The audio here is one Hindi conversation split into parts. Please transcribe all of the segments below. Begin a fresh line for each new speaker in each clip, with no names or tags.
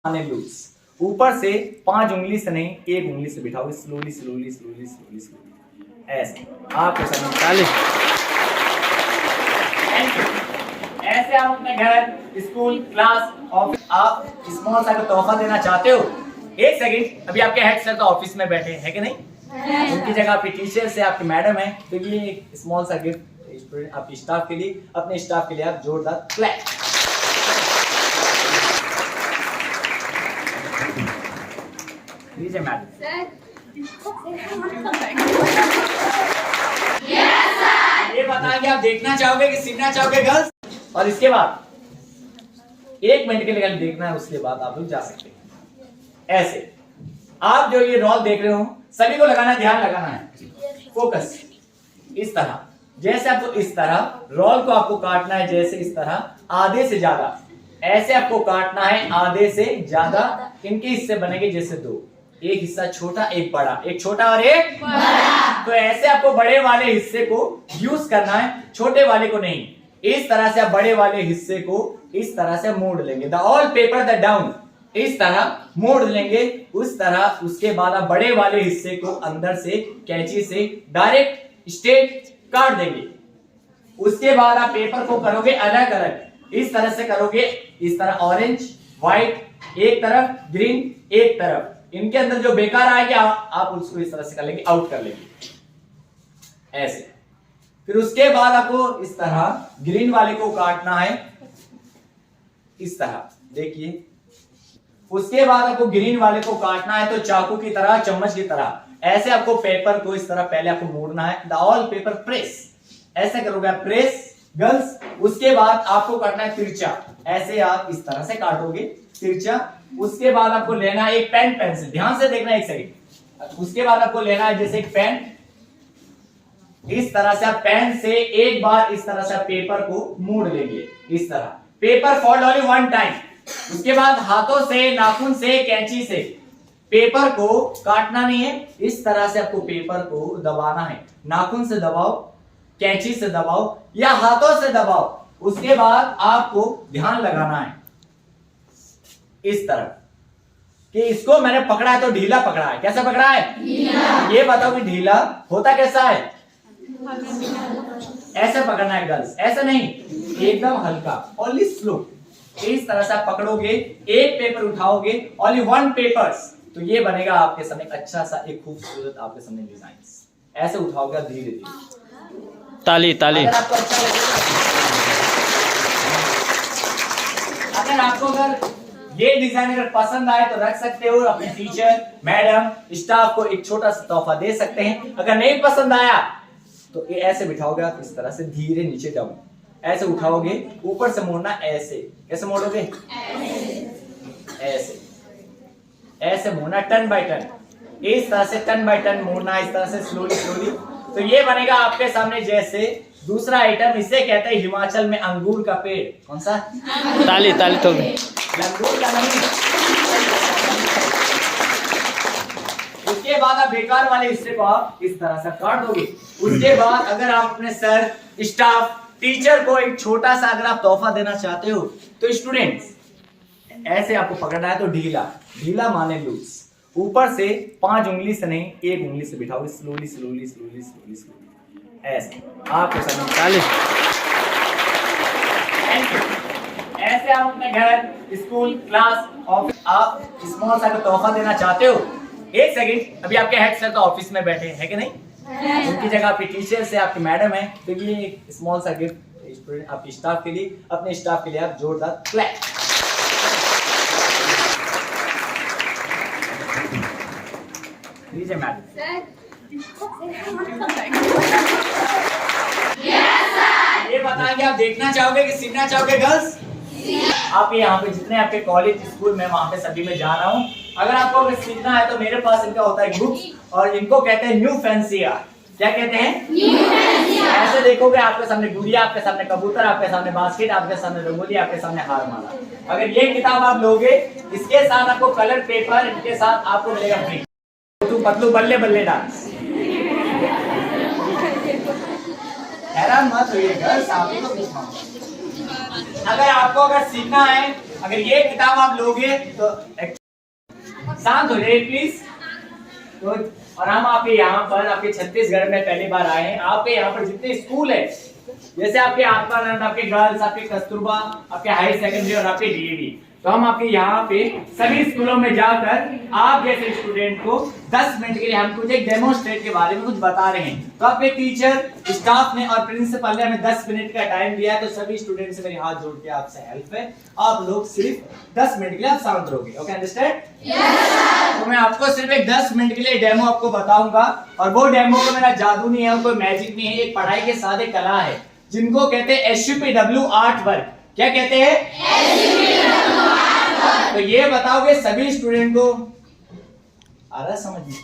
लूज ऊपर से 5 उंगली से नहीं, 1 उंगली से बिठाओ। Slowly slowly slowly slowly slowly ऐसे आपके सामने चालीस। ऐसे आप अपने घर, स्कूल, क्लास, ऑफिस आप स्मॉल सा तोहफा देना चाहते हो। एक सेकंड, अभी आपके हेड सर तो ऑफिस में बैठे हैं कि नहीं? उनकी जगह आपकी टीचर से आपकी मैडम है, तो ये स्मॉल सा गिफ्ट स्टूडेंट आपके स्टाफ के लिए, अपने स्टाफ के लिए आप जोरदार क्लैप। लीजिए मैडम। ये बताइए, आप देखना चाहोगे कि सीखना चाहोगे गर्ल्स? और इसके बाद 1 मिनट के लिए देखना है, उसके बाद आप लोग जा सकते हैं। ऐसे आप जो ये रोल देख रहे हो, सभी को लगाना, ध्यान लगाना है, फोकस। इस तरह, जैसे आपको इस तरह रोल को आपको काटना है, जैसे इस तरह आधे से ज्यादा, ऐसे आपको काटना है आधे से ज्यादा। इनके हिस्से बनेंगे जैसे 2, एक हिस्सा छोटा एक बड़ा, एक छोटा और एक बड़ा। तो ऐसे आपको बड़े वाले हिस्से को यूज करना है, छोटे वाले को नहीं। इस तरह से आप बड़े वाले हिस्से को इस तरह से मोड़ लेंगे, the all paper the down, इस तरह मोड़ लेंगे, उस तरह। उसके बाद आप बड़े वाले हिस्से को अंदर से कैंची से डायरेक्ट स्ट्रेट काट देंगे। उसके बाद आप पेपर को करोगे अलग अलग, इस तरह से करोगे, इस तरह ऑरेंज व्हाइट एक तरफ, ग्रीन एक तरफ। इनके अंदर जो बेकार आएगा आप उसको इस तरह से कर लेंगे, आउट कर लेंगे ऐसे। फिर उसके बाद आपको इस तरह ग्रीन वाले को काटना है, इस तरह देखिए। उसके बाद आपको ग्रीन वाले को काटना है तो चाकू की तरह, चम्मच की तरह ऐसे आपको पेपर को इस तरह पहले आपको मोड़ना है, द ऑल पेपर प्रेस, ऐसे करोगे प्रेस गर्ल्स। उसके बाद आपको काटना है तिरछा, ऐसे आप इस तरह से काटोगे तिरछा। उसके बाद आपको लेना है एक पेन, पेंसिल, ध्यान से देखना एक सेकंड। उसके बाद आपको लेना है जैसे एक पेन, इस तरह से आप पेन से एक बार इस तरह से पेपर को मोड़ लेंगे, इस तरह। Paper fold only 1 time. उसके बाद हाथों से, नाखून से, कैंची से पेपर को काटना नहीं है, इस तरह से आपको पेपर को दबाना है। नाखून से दबाओ, कैंची से दबाओ या हाथों से दबाओ। उसके बाद आपको ध्यान लगाना है इस तरह कि इसको मैंने पकड़ा है तो ढीला पकड़ा है। कैसा पकड़ा है? ढीला। ये बताओ कि ढीला होता कैसा है? ऐसे पकड़ना है गर्ल्स, ऐसा नहीं, एकदम हल्का, ओनली स्लो। इस तरह से आप पकड़ोगे, एक पेपर उठाओगे, ओनली 1 पेपर्स, तो ये बनेगा आपके सामने अच्छा सा एक खूबसूरत आपके सामने डिजाइन। ऐसे उठाओगे धीरे धीरे।
ताली ताली।
अगर आपको अच्छा लगे, अगर ये डिजाइन अगर पसंद आए तो रख सकते हो, अपने टीचर, मैडम, स्टाफ को एक छोटा सा तोहफा दे सकते हैं। अगर नहीं पसंद आया तो ये ऐसे बिठाओगे आप इस तरह से, धीरे नीचे डाउन, ऐसे उठाओगे, ऊपर से मोड़ना ऐसे। कैसे मोड़ोगे? ऐसे ऐसे मोड़ना, टर्न बाय टर्न, इस तरह से टर्न बाय टर्न मोड़ना, इस तरह से स्लोली स्लोली। तो ये बनेगा आपके सामने जैसे दूसरा आइटम, इसे कहते हैं हिमाचल में अंगूर का पेड़। कौन सा?
ताली ताली। तो
अंगूर का नहीं। उसके बाद आप बेकार वाले हिस्से को आप इस तरह से काट दोगे। उसके बाद अगर आप अपने सर, स्टाफ, टीचर को एक छोटा सा अगर आप तोहफा देना चाहते हो तो स्टूडेंट्स, ऐसे आपको पकड़ना है तो ढीला, ढीला माने लूज, ऊपर से 5 उंगली से नहीं, 1 उंगली से बिठाओ। Slowly slowly slowly slowly slowly ऐसे आपके सामने चालीस। ऐसे आप अपने घर, स्कूल, क्लास, ऑफिस आप स्मॉल सा तोहफा देना चाहते हो। एक सेकंड, अभी आपके हेड सर तो ऑफिस में बैठे हैं कि नहीं? उनकी जगह आपकी टीचर से आपकी मैडम है, तो ये स्मॉल सा गिफ्ट स्टूडेंट आपके स्टाफ के लिए, अपने स्टाफ के लिए आप जोरदार क्लैप। लीजिए मैडम। ये बताएंगे, आप देखना चाहोगे कि सीखना चाहोगे गर्ल्स? आप यहाँ पे जितने आपके कॉलेज, स्कूल में, वहां पे सभी में जा रहा हूँ। अगर आपको अगर सीखना है तो मेरे पास इनका होता है ग्रुप्स, और इनको कहते हैं न्यू फैंसिया। क्या कहते हैं? न्यू फैंसिया। ऐसे देखोगे आपके सामने गुड़िया, आपके सामने कबूतर, आपके सामने बास्केट, आपके सामने रंगोली, आपके सामने हार माला। अगर ये किताब आप लोगे, इसके साथ आपको कलर पेपर, इनके साथ आपको मिलेगा फ्री। पतलू बल्ले बल्ले डांस। हैरान मत होइए गर्ल्स, आप ही को पूछना। अगर आपको अगर सीखना है अगर ये किताब आप लोगे तो शांत हो जाइए प्लीज। तो और हम आपके यहाँ पर आपके छत्तीसगढ़ में पहली बार आए हैं। आपके यहाँ पर जितने स्कूल है, जैसे आपके आत्मानंद, आपके गर्ल्स, आपके कस्तूरबा, आपके हाई सेकेंडरी और आपके डीएवी, तो हम आपके यहाँ पे सभी स्कूलों में जाकर आप जैसे स्टूडेंट को 10 मिनट के लिए हम कुछ एक डेमोस्ट्रेट के बारे में कुछ बता रहे हैं। तो आपके टीचर, स्टाफ ने और प्रिंसिपल ने हमें 10 मिनट का टाइम दिया है। तो सभी स्टूडेंट से मेरे हाथ जोड़ के आपसे हेल्प है, आप लोग सिर्फ 10 मिनट के लिए आप शांत रहोगे। Okay, understand? यस। तो मैं आपको सिर्फ एक 10 मिनट के लिए डेमो आपको बताऊंगा, और वो डेमो को मेरा जादू नहीं है, कोई मैजिक नहीं है, एक पढ़ाई के साथ एक कला है जिनको कहते हैं SUPW आर्ट वर्क। क्या कहते हैं? तो ये बताओगे सभी स्टूडेंट को आ रहा समझ में?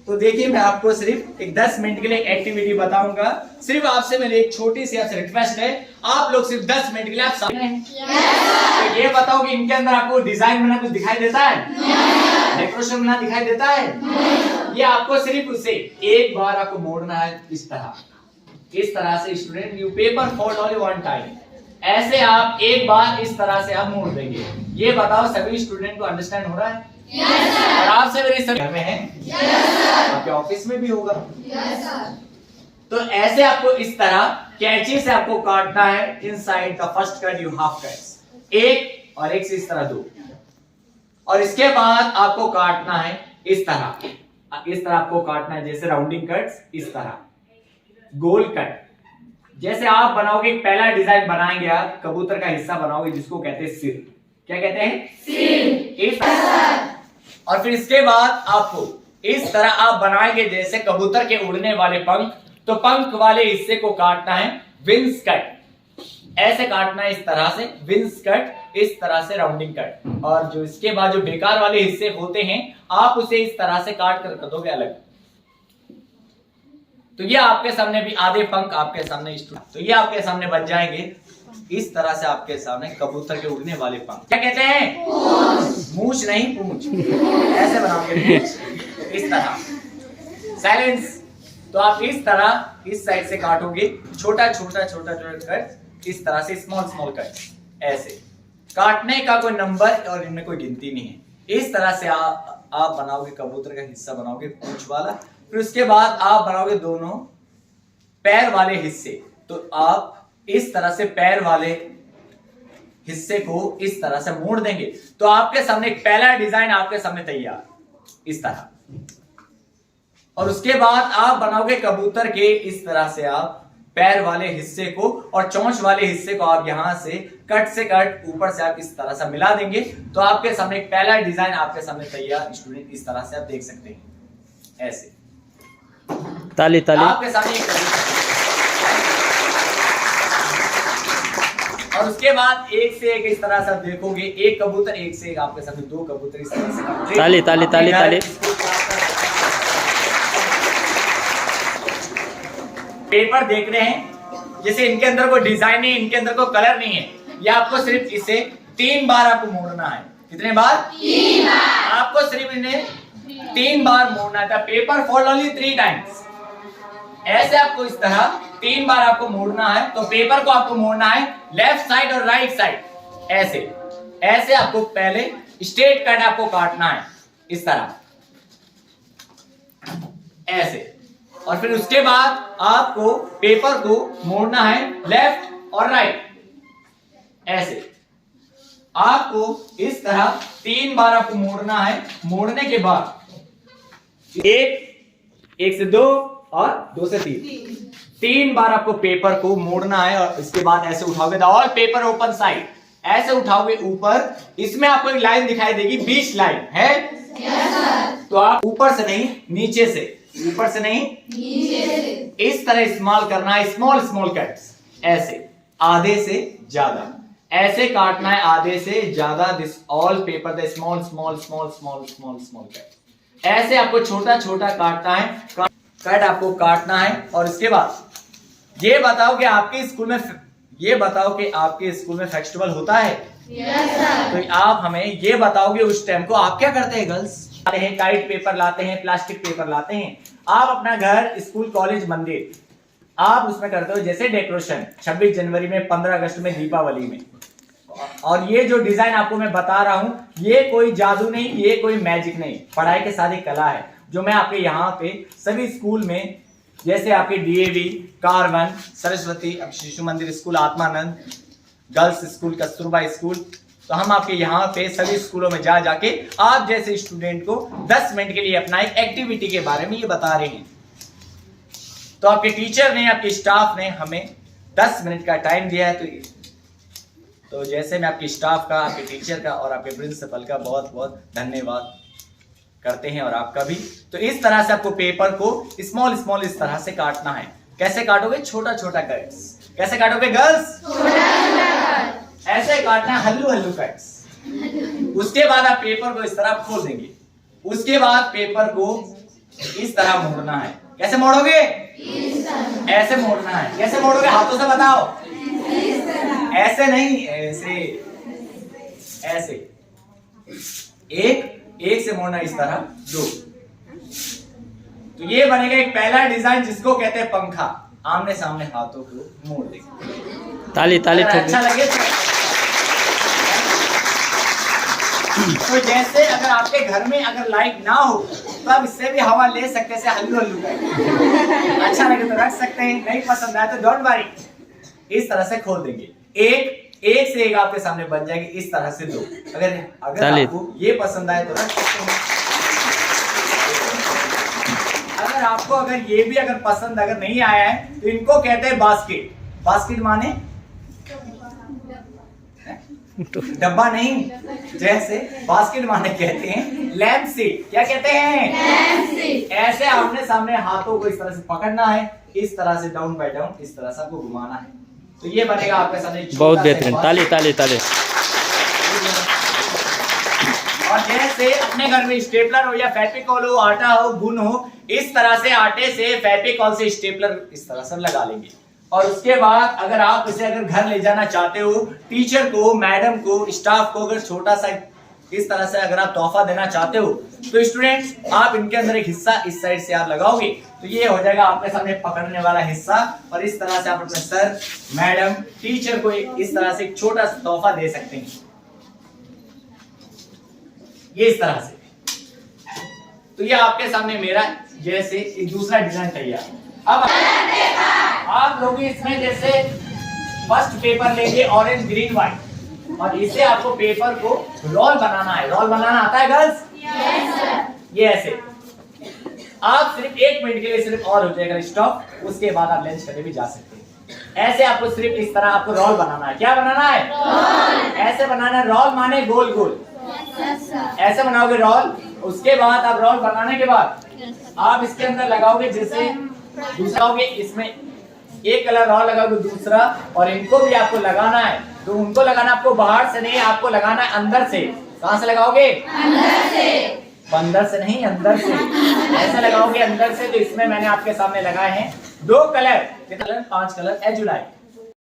तो देखिए, मैं आपको सिर्फ एक 10 मिनट के लिए एक्टिविटी बताऊंगा। सिर्फ आपसे मेरी एक छोटी सी आपसे रिक्वेस्ट है, आप लोग सिर्फ 10 मिनट के लिए आप सामने हैं। तो ये बताओ कि इनके अंदर आपको डिजाइन बना कुछ दिखाई देता है? डेकोरेशन बना दिखाई देता है? ये आपको सिर्फ उसे एक बार आपको मोड़ना है इस तरह से student, you paper fold only one time. ऐसे आप एक बार इस तरह से आप मोड़ देंगे। ये बताओ सभी स्टूडेंट को अंडरस्टैंड हो रहा है? Yes sir. और आपसे मेरे घर में है? Yes sir. आपके ऑफिस में भी होगा? Yes sir. तो ऐसे आपको इस तरह कैंची से आपको काटना है। इनसाइड का first cut you half cuts, एक और एक से इस तरह 2, और इसके बाद आपको काटना है इस तरह आपको काटना है, जैसे राउंडिंग कट्स, इस तरह गोल कट। जैसे आप बनाओगे, पहला डिजाइन बनाएंगे आप कबूतर का हिस्सा बनाओगे जिसको कहते हैं सिर। क्या कहते हैं? सिर। और फिर इसके बाद आपको इस तरह आप बनाएंगे जैसे कबूतर के उड़ने वाले पंख, तो पंख वाले हिस्से को काटना है विंग्स कट। ऐसे काटना है इस तरह से विंग्स कट, इस तरह से राउंडिंग कट। और जो इसके बाद जो बेकार वाले हिस्से होते हैं आप उसे इस तरह से काट कर दोगे अलग। तो ये आपके सामने भी आधे पंख आपके सामने, तो ये आपके सामने बन जाएंगे इस तरह से आपके सामने कबूतर के उड़ने वाले पंख। क्या कहते हैं? मूंछ नहीं, पूंछ। ऐसे बनाओगे इस तरह। साइलेंस। तो आप इस तरह इस साइड से काटोगे, छोटा कट, इस तरह से स्मॉल कट। ऐसे काटने का कोई नंबर और इनमें कोई गिनती नहीं है। इस तरह से आप बनाओगे कबूतर का हिस्सा बनाओगे पूंछ वाला। फिर उसके बाद आप बनाओगे दोनों पैर वाले हिस्से। तो आप इस तरह से पैर वाले हिस्से को इस तरह से मोड़ देंगे। तो आपके सामने एक पहला डिजाइन आपके सामने तैयार इस तरह। और उसके बाद आप बनाओगे कबूतर के इस तरह से आप पैर वाले हिस्से को, और चोंच वाले हिस्से को आप यहां से कट ऊपर से आप इस तरह से मिला देंगे। तो आपके सामने एक पहला डिजाइन आपके सामने तैयार स्टूडेंट, इस तरह से आप देख सकते हैं। ऐसे
ताली
आपके सामने और उसके बाद एक से एक इस तरह से आप देखोगे, एक कबूतर एक से एक आपके सामने 2 कबूतर इस तरह से।
ताली।
पेपर देख रहे हैं, जैसे इनके अंदर कोई डिजाइन नहीं, इनके अंदर कोई कलर नहीं है। ये आपको सिर्फ इसे 3 बार आपको मोड़ना है। कितने बार? 3 बार। आपको सिर्फ इन्हें 3 बार मोड़ना था। Paper fold only 3 times. ऐसे आपको इस तरह 3 बार आपको मोड़ना है। तो पेपर को आपको मोड़ना है लेफ्ट साइड और राइट साइड। ऐसे आपको पहले स्ट्रेट कट आपको काटना है इस तरह, ऐसे। और फिर उसके बाद आपको पेपर को मोड़ना है लेफ्ट और राइट, ऐसे। आपको इस तरह 3 बार आपको मोड़ना है। मोड़ने के बाद एक से 2 और 2 से 3 बार आपको पेपर को मोड़ना है। और इसके बाद ऐसे उठाओगे, ऑल पेपर ओपन साइड, ऐसे उठाओगे ऊपर। इसमें आपको एक लाइन दिखाई देगी, 20 लाइन है। yes, तो आप ऊपर से नहीं नीचे से, ऊपर से नहीं नीचे से इस तरह इस्तेमाल करना है। स्मॉल कट्स, ऐसे आधे से ज्यादा ऐसे काटना है, आधे से ज्यादा। This all paper the small cut. ऐसे आपको छोटा काटना है, कट आपको काटना है। और इसके बाद ये बताओ कि आपके स्कूल में फेस्टिवल होता है? Yes sir. तो आप हमें ये बताओगे उस टाइम को आप क्या करते हैं? गर्ल्स लाते हैं, काइट पेपर लाते हैं, प्लास्टिक पेपर लाते हैं। आप अपना घर, स्कूल, कॉलेज, मंदिर, आप उसमें करते हो जैसे डेकोरेशन 26 जनवरी में, 15 अगस्त में, दीपावली में। और ये जो डिजाइन आपको मैं बता रहा हूं, ये कोई जादू नहीं, ये कोई मैजिक नहीं, पढ़ाई के साथ एक कला है जो मैं आपके यहाँ पे सभी स्कूल में, जैसे आपके डीएवी, कार्बन, सरस्वती शिशु मंदिर school, Atmanand girls school, Kasturba school, तो हम आपके यहाँ पे सभी स्कूलों में जा जाके आप जैसे स्टूडेंट को 10 मिनट के लिए अपना एक एक्टिविटी के बारे में ये बता रहे हैं। तो आपके टीचर ने, आपके स्टाफ ने हमें 10 मिनट का टाइम दिया है। तो जैसे मैं आपके स्टाफ का, आपके टीचर का और आपके प्रिंसिपल का बहुत बहुत धन्यवाद करते हैं, और आपका भी। तो इस तरह से आपको पेपर को स्मॉल स्मॉल इस तरह से काटना है। कैसे काटोगे? छोटा छोटा कट्स। कैसे काटोगे गर्ल्स? ऐसे काटना, हल्लू हल्लू कट्स। उसके बाद आप पेपर को इस तरह खोल देंगे। उसके बाद पेपर को इस तरह मोड़ना है। कैसे मोड़ोगे? ऐसे मोड़ना है। कैसे मोड़ोगे? हाथों से बताओ। ऐसे नहीं, ऐसे ऐसे। एक से मोड़ना, इस तरह 2। तो ये बनेगा एक पहला डिजाइन जिसको कहते हैं पंखा। आमने सामने हाथों को मोड़ देंगे।
ताली ताली
अच्छा लगे तो जैसे अगर आपके घर में अगर लाइट ना हो तो आप इससे भी हवा ले सकते हैं, हल्लू हल्लू का। अच्छा लगे तो रख सकते हैं, नहीं पसंद आए तो डोंट वरी, इस तरह से खोल देंगे। एक से एक आपके सामने बन जाएगी, इस तरह से 2। अगर आपको ये पसंद आए तो रख सकते हैं। अगर आपको अगर ये भी अगर पसंद अगर नहीं आया है तो इनको कहते हैं बास्केट। बास्केट माने डब्बा नहीं, जैसे बास्केट माने कहते हैं लैंप सीट। क्या कहते हैं? Lamp seat. ऐसे आमने सामने हाथों को इस तरह से पकड़ना है, इस तरह से डाउन बाय डाउन, इस तरह से आपको घुमाना है। तो ये बनेगा आपके सामने।
बहुत बेहतरीन, ताली ताली ताली।
और जैसे अपने घर में स्टेपलर हो या फेविकोल हो, आटा हो, गुन हो, इस तरह से आटे से फेविकोल से स्टेपलर इस तरह से लगा लेंगे। और उसके बाद अगर आप इसे अगर घर ले जाना चाहते हो, टीचर को, मैडम को, स्टाफ को अगर छोटा सा इस तरह से अगर आप तोहफा देना चाहते हो तो स्टूडेंट्स आप इनके अंदर एक हिस्सा इस साइड से आप लगाओगे तो ये हो जाएगा आपके सामने पकड़ने वाला हिस्सा। और इस तरह से आप अपने सर, मैडम, टीचर को इस तरह से एक छोटा सा तोहफा दे सकते हैं, ये इस तरह से। तो ये आपके सामने मेरा जैसे एक दूसरा डिजाइन तैयार। अब आप लोग इसमें जैसे फर्स्ट पेपर लेंगे ऑरेंज, ग्रीन, व्हाइट, और इसे आपको पेपर को रोल बनाना है। रोल बनाना आता है गर्ल्स? Yes sir. ये ऐसे आप सिर्फ 1 मिनट के लिए सिर्फ और हो जाएगा स्टॉप, उसके बाद आप लंच करने भी जा सकते हैं। ऐसे आपको सिर्फ इस तरह आपको रोल बनाना है। क्या बनाना है? रोल। ऐसे बनाना है। रोल माने गोल गोल। ऐसे बनाओगे रोल। उसके बाद आप रोल बनाने के बाद आप इसके अंदर लगाओगे, जैसे दूसरा होगे, इसमें एक कलर और लगाओगे दूसरा, और इनको भी आपको लगाना है। तो उनको लगाना आपको बाहर से नहीं, आपको लगाना है अंदर से। कहां से लगाओगे? अंदर से। अंदर से नहीं, अंदर से। ऐसे लगाओगे अंदर से। तो इसमें मैंने आपके सामने लगाए हैं 2 colour, 5 colour as you like.